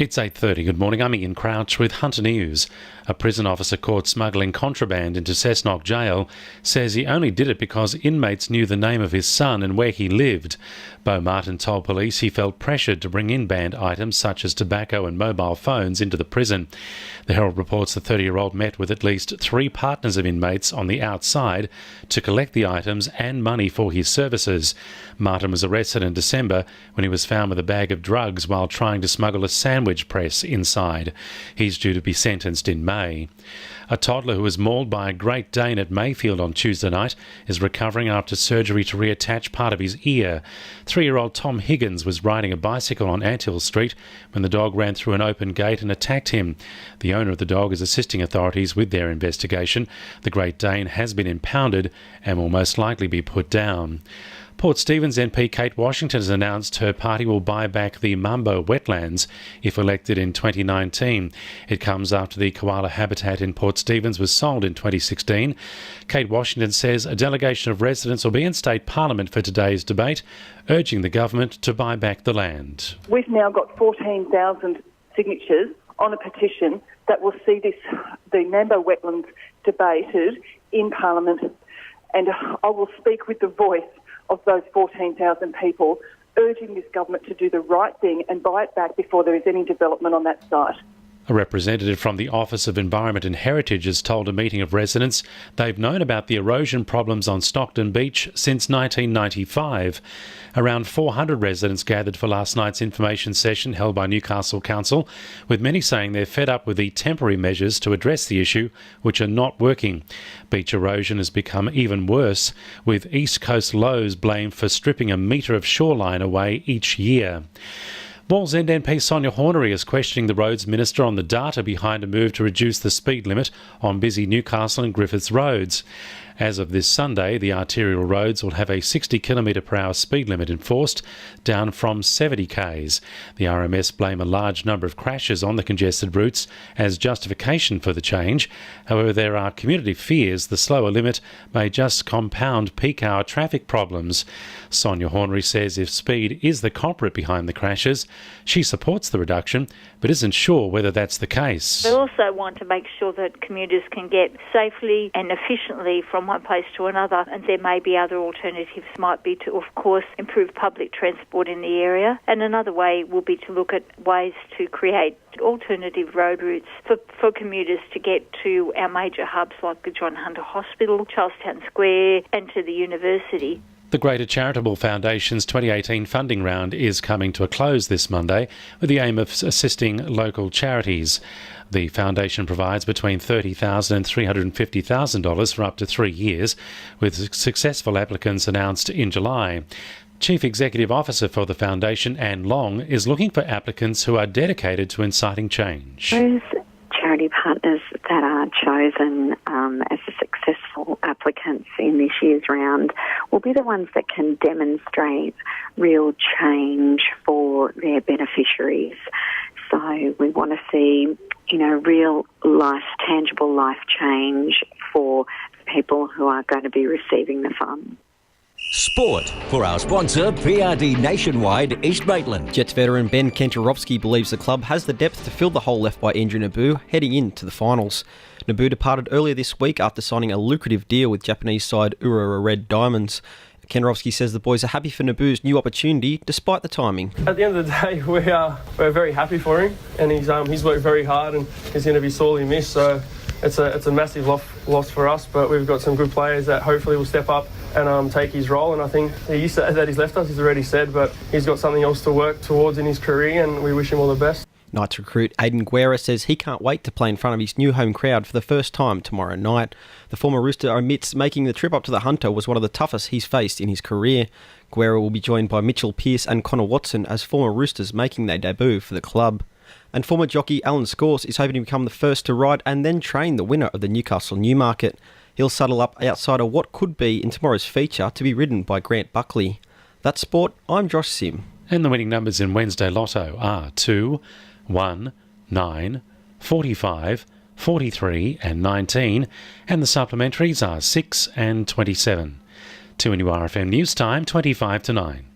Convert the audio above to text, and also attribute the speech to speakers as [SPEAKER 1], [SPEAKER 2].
[SPEAKER 1] It's 8:30. Good morning. I'm Ian Crouch with Hunter News. A prison officer caught smuggling contraband into Cessnock Jail says he only did it because inmates knew the name of his son and where he lived. Bo Martin told police he felt pressured to bring in banned items such as tobacco and mobile phones into the prison. The Herald reports the 30-year-old met with at least 3 partners of inmates on the outside to collect the items and money for his services. Martin was arrested in December when he was found with a bag of drugs while trying to smuggle a sandwich press inside. He's due to be sentenced in May. A toddler who was mauled by a Great Dane at Mayfield on Tuesday night is recovering after surgery to reattach part of his ear. 3-year-old Tom Higgins was riding a bicycle on Anthill Street when the dog ran through an open gate and attacked him. The owner of the dog is assisting authorities with their investigation. The Great Dane has been impounded and will most likely be put down. Port Stephens MP Kate Washington has announced her party will buy back the Mumbo wetlands if elected in 2019. It comes after the koala habitat in Port Stephens was sold in 2016. Kate Washington says a delegation of residents will be in State Parliament for today's debate, urging the government to buy back the land.
[SPEAKER 2] We've now got 14,000 signatures on a petition that will see the Mumbo wetlands debated in Parliament, and I will speak with the voice of those 14,000 people, urging this government to do the right thing and buy it back before there is any development on that site.
[SPEAKER 1] A representative from the Office of Environment and Heritage has told a meeting of residents they've known about the erosion problems on Stockton Beach since 1995. Around 400 residents gathered for last night's information session held by Newcastle Council, with many saying they're fed up with the temporary measures to address the issue, which are not working. Beach erosion has become even worse, with East Coast Lows blamed for stripping a metre of shoreline away each year. Wallsend MP Sonia Hornery is questioning the Roads Minister on the data behind a move to reduce the speed limit on busy Newcastle and Griffiths roads. As of this Sunday, the arterial roads will have a 60 km/h speed limit enforced, down from 70 k's. The RMS blame a large number of crashes on the congested routes as justification for the change. However, there are community fears the slower limit may just compound peak hour traffic problems. Sonia Hornery says if speed is the culprit behind the crashes, she supports the reduction but isn't sure whether that's the case.
[SPEAKER 3] They also want to make sure that commuters can get safely and efficiently from one place to another, and there may be other alternatives, might be to, of course, improve public transport in the area, and another way will be to look at ways to create alternative road routes for commuters to get to our major hubs like the John Hunter Hospital, Charlestown Square and to the university.
[SPEAKER 1] The Greater Charitable Foundation's 2018 funding round is coming to a close this Monday with the aim of assisting local charities. The foundation provides between $30,000 and $350,000 for up to 3 years, with successful applicants announced in July. Chief Executive Officer for the foundation, Anne Long, is looking for applicants who are dedicated to inciting change.
[SPEAKER 4] Those charity partners that are chosen as the successful applicants in this year's round will be the ones that can demonstrate real change for their beneficiaries. So we want to see, real life, tangible life change for people who are going to be receiving the funds.
[SPEAKER 5] Sport for our sponsor, PRD Nationwide East Maitland.
[SPEAKER 6] Jets veteran Ben Kentarowski believes the club has the depth to fill the hole left by Andrew Naboo heading into the finals. Naboo departed earlier this week after signing a lucrative deal with Japanese side Urawa Red Diamonds. Kentarowski says the boys are happy for Naboo's new opportunity despite the timing.
[SPEAKER 7] At the end of the day, we're very happy for him, and he's worked very hard and he's going to be sorely missed. So it's a massive loss for us, but we've got some good players that hopefully will step up and take his role. And I think he said that he's left us, he's already said, but he's got something else to work towards in his career, and we wish him all the best.
[SPEAKER 6] Knights recruit Aidan Guerra says he can't wait to play in front of his new home crowd for the first time tomorrow night. The former Rooster admits making the trip up to the Hunter was one of the toughest he's faced in his career. Guerra will be joined by Mitchell Pearce and Connor Watson as former Roosters making their debut for the club. And former jockey Alan Scores is hoping to become the first to ride and then train the winner of the Newcastle Newmarket. He'll saddle up outside of what could be in tomorrow's feature to be ridden by Grant Buckley. That's sport. I'm Josh Sim.
[SPEAKER 1] And the winning numbers in Wednesday Lotto are 2, 1, 9, 45, 43 and 19, and the supplementaries are 6 and 27. 2NURFM News Time, 25 to 9.